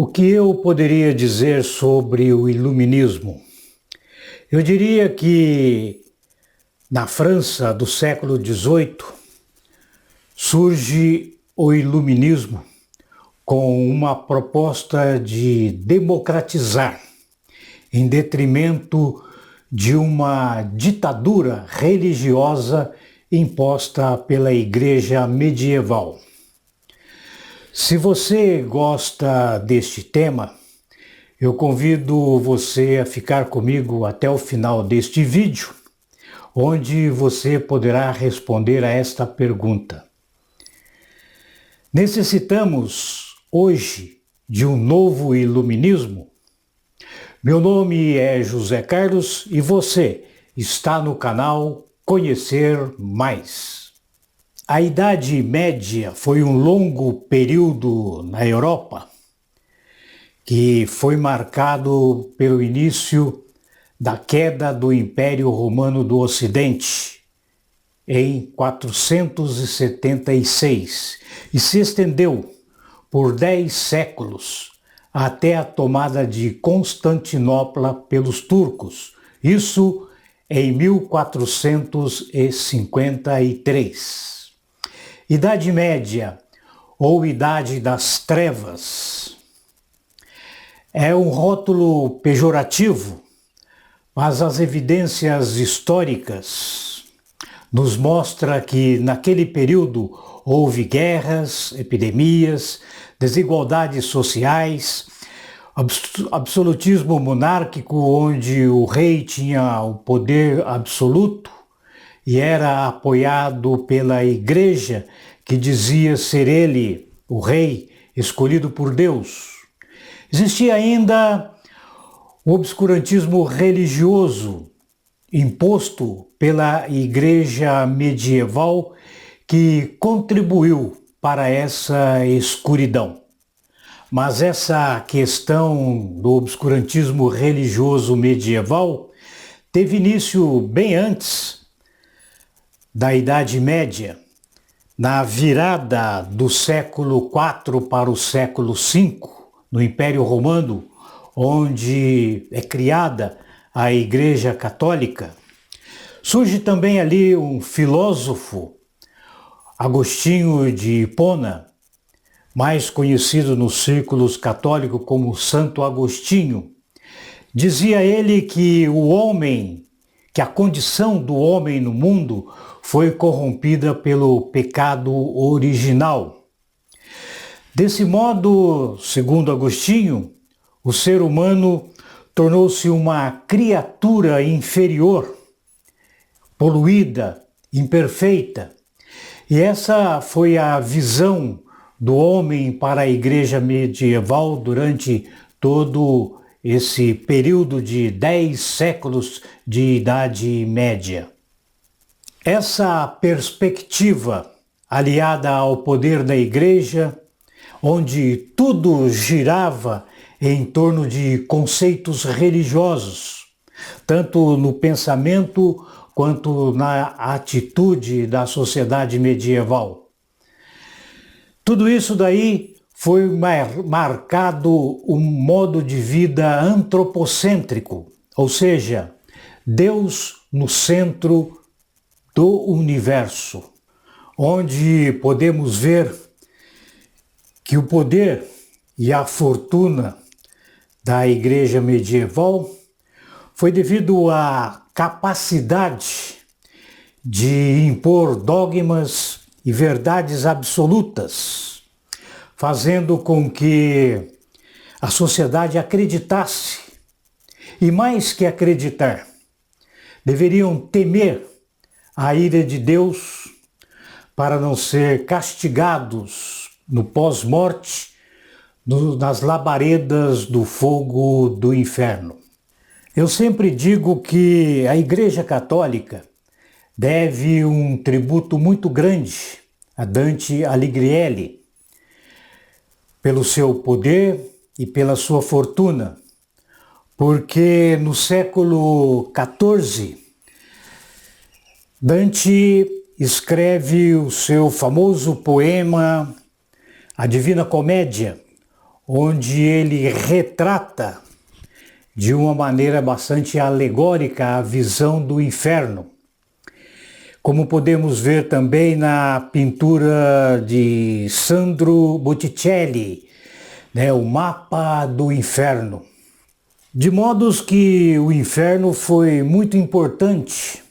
O que eu poderia dizer sobre o iluminismo? Eu diria que na França do século XVIII surge o iluminismo com uma proposta de democratizar, em detrimento de uma ditadura religiosa imposta pela Igreja medieval. Se você gosta deste tema, eu convido você a ficar comigo até o final deste vídeo, onde você poderá responder a esta pergunta. Necessitamos hoje de um novo iluminismo? Meu nome é José Carlos e você está no canal Conhecer Mais. A Idade Média foi um longo período na Europa que foi marcado pelo início da queda do Império Romano do Ocidente em 476 e se estendeu por 10 séculos até a tomada de Constantinopla pelos turcos, isso em 1453. Idade Média, ou Idade das Trevas, é um rótulo pejorativo, mas as evidências históricas nos mostram que naquele período houve guerras, epidemias, desigualdades sociais, absolutismo monárquico, onde o rei tinha o poder absoluto e era apoiado pela igreja, que dizia ser ele o rei escolhido por Deus. Existia ainda o obscurantismo religioso imposto pela igreja medieval, que contribuiu para essa escuridão. Mas essa questão do obscurantismo religioso medieval teve início bem antes da Idade Média, na virada do século IV para o século V, no Império Romano, onde é criada a Igreja Católica. Surge também ali um filósofo, Agostinho de Hipona, mais conhecido nos círculos católicos como Santo Agostinho. Dizia ele que a condição do homem no mundo foi corrompida pelo pecado original. Desse modo, segundo Agostinho, o ser humano tornou-se uma criatura inferior, poluída, imperfeita. E essa foi a visão do homem para a igreja medieval durante todo esse período de 10 séculos de Idade Média. Essa perspectiva, aliada ao poder da igreja, onde tudo girava em torno de conceitos religiosos, tanto no pensamento quanto na atitude da sociedade medieval. Tudo isso daí foi marcado um modo de vida antropocêntrico, ou seja, Deus no centro do universo, onde podemos ver que o poder e a fortuna da igreja medieval foi devido à capacidade de impor dogmas e verdades absolutas, fazendo com que a sociedade acreditasse, e mais que acreditar, deveriam temer a ira de Deus para não ser castigados no pós-morte, nas labaredas do fogo do inferno. Eu sempre digo que a Igreja Católica deve um tributo muito grande a Dante Alighieri, pelo seu poder e pela sua fortuna, porque no século XIV, Dante escreve o seu famoso poema A Divina Comédia, onde ele retrata de uma maneira bastante alegórica a visão do inferno. Como podemos ver também na pintura de Sandro Botticelli, o Mapa do Inferno. De modos que o inferno foi muito importante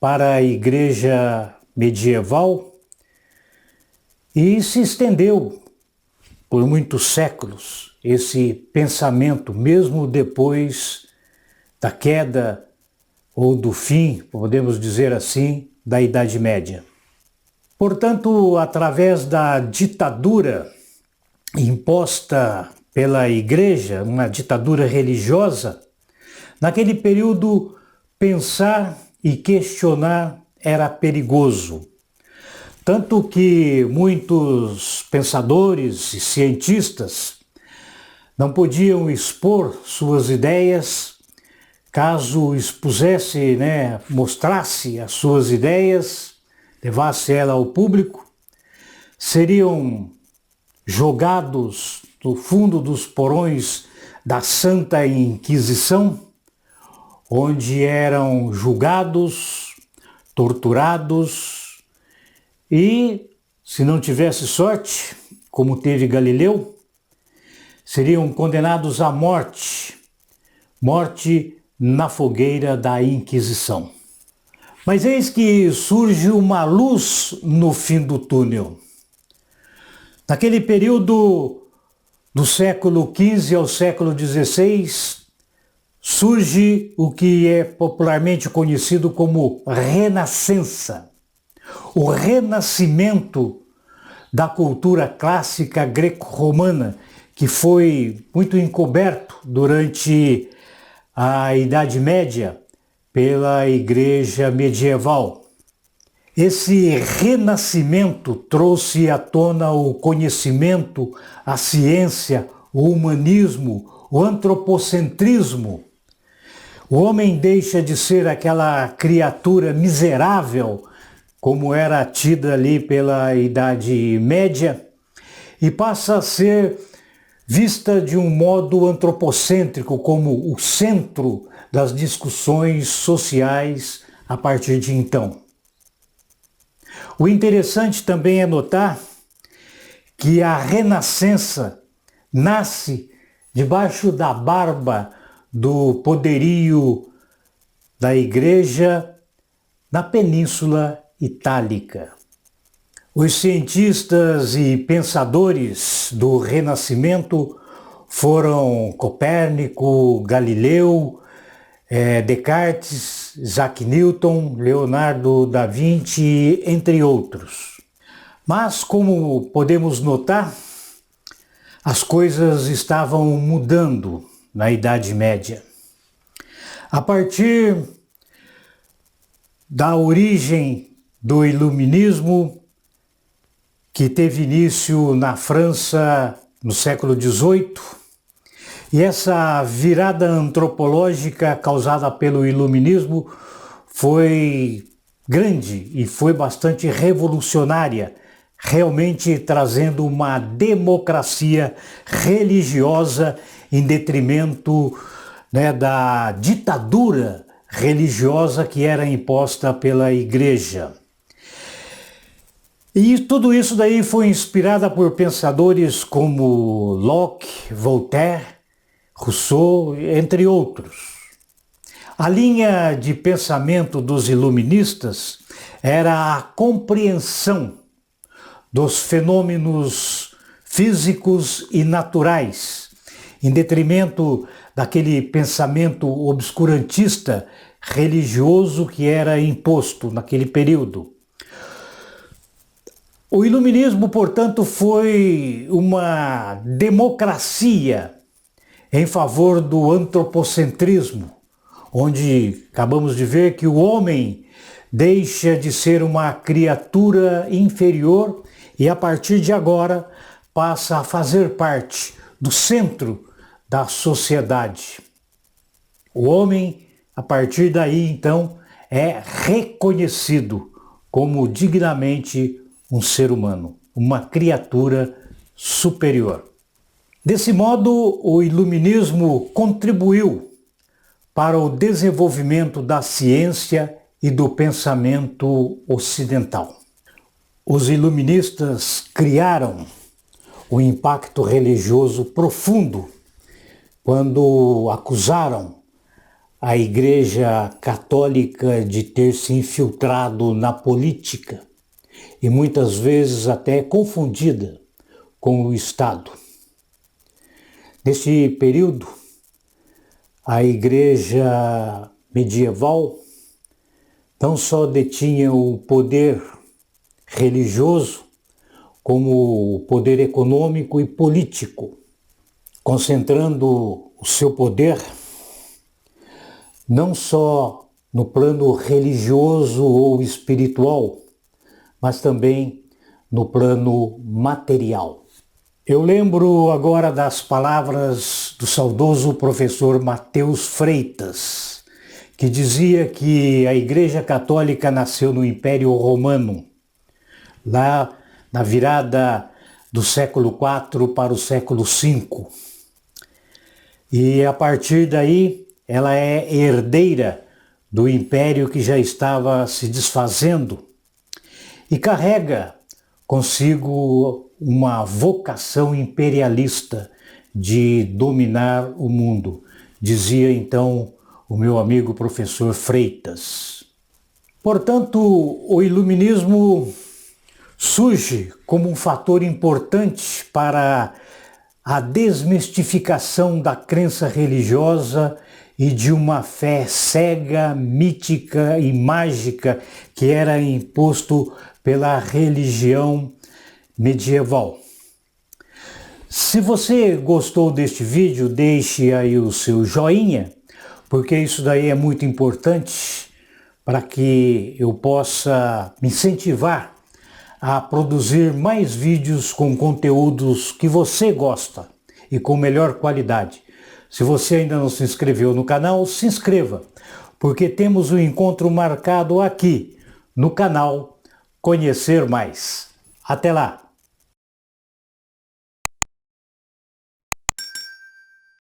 para a igreja medieval e se estendeu por muitos séculos esse pensamento, mesmo depois da queda ou do fim, podemos dizer assim, da Idade Média. Portanto, através da ditadura imposta pela Igreja, uma ditadura religiosa, naquele período pensar e questionar era perigoso. Tanto que muitos pensadores e cientistas não podiam expor suas ideias. Caso expusesse, mostrasse as suas ideias, levasse ela ao público, seriam jogados no fundo dos porões da Santa Inquisição, onde eram julgados, torturados e, se não tivesse sorte, como teve Galileu, seriam condenados à morte na fogueira da Inquisição. Mas eis que surge uma luz no fim do túnel. Naquele período do século XV ao século XVI, surge o que é popularmente conhecido como Renascença, o renascimento da cultura clássica greco-romana, que foi muito encoberto durante a Idade Média pela Igreja medieval. Esse renascimento trouxe à tona o conhecimento, a ciência, o humanismo, o antropocentrismo. O homem deixa de ser aquela criatura miserável, como era tida ali pela Idade Média, e passa a ser vista de um modo antropocêntrico, como o centro das discussões sociais a partir de então. O interessante também é notar que a Renascença nasce debaixo da barba do poderio da Igreja na Península Itálica. Os cientistas e pensadores do Renascimento foram Copérnico, Galileu, Descartes, Isaac Newton, Leonardo da Vinci, entre outros. Mas, como podemos notar, as coisas estavam mudando na Idade Média. A partir da origem do Iluminismo, que teve início na França no século XVIII, e essa virada antropológica causada pelo Iluminismo foi grande e foi bastante revolucionária, realmente trazendo uma democracia religiosa em detrimento da ditadura religiosa que era imposta pela Igreja. E tudo isso daí foi inspirado por pensadores como Locke, Voltaire, Rousseau, entre outros. A linha de pensamento dos iluministas era a compreensão dos fenômenos físicos e naturais, em detrimento daquele pensamento obscurantista religioso que era imposto naquele período. O iluminismo, portanto, foi uma democracia em favor do antropocentrismo, onde acabamos de ver que o homem deixa de ser uma criatura inferior e, a partir de agora, passa a fazer parte do centro da sociedade. O homem, a partir daí, então, é reconhecido como dignamente um ser humano, uma criatura superior. Desse modo, o iluminismo contribuiu para o desenvolvimento da ciência e do pensamento ocidental. Os iluministas criaram um impacto religioso profundo quando acusaram a Igreja Católica de ter se infiltrado na política e muitas vezes até confundida com o Estado. Nesse período, a Igreja medieval não só detinha o poder religioso, como o poder econômico e político, concentrando o seu poder não só no plano religioso ou espiritual, mas também no plano material. Eu lembro agora das palavras do saudoso professor Mateus Freitas, que dizia que a Igreja Católica nasceu no Império Romano, lá na virada do século IV para o século V. E a partir daí, ela é herdeira do império que já estava se desfazendo e carrega consigo uma vocação imperialista de dominar o mundo, dizia então o meu amigo professor Freitas. Portanto, o iluminismo surge como um fator importante para a desmistificação da crença religiosa e de uma fé cega, mítica e mágica que era imposto pela religião medieval. Se você gostou deste vídeo, deixe aí o seu joinha, porque isso daí é muito importante para que eu possa me incentivar a produzir mais vídeos com conteúdos que você gosta e com melhor qualidade. Se você ainda não se inscreveu no canal, se inscreva, porque temos um encontro marcado aqui no canal Conhecer Mais. Até lá!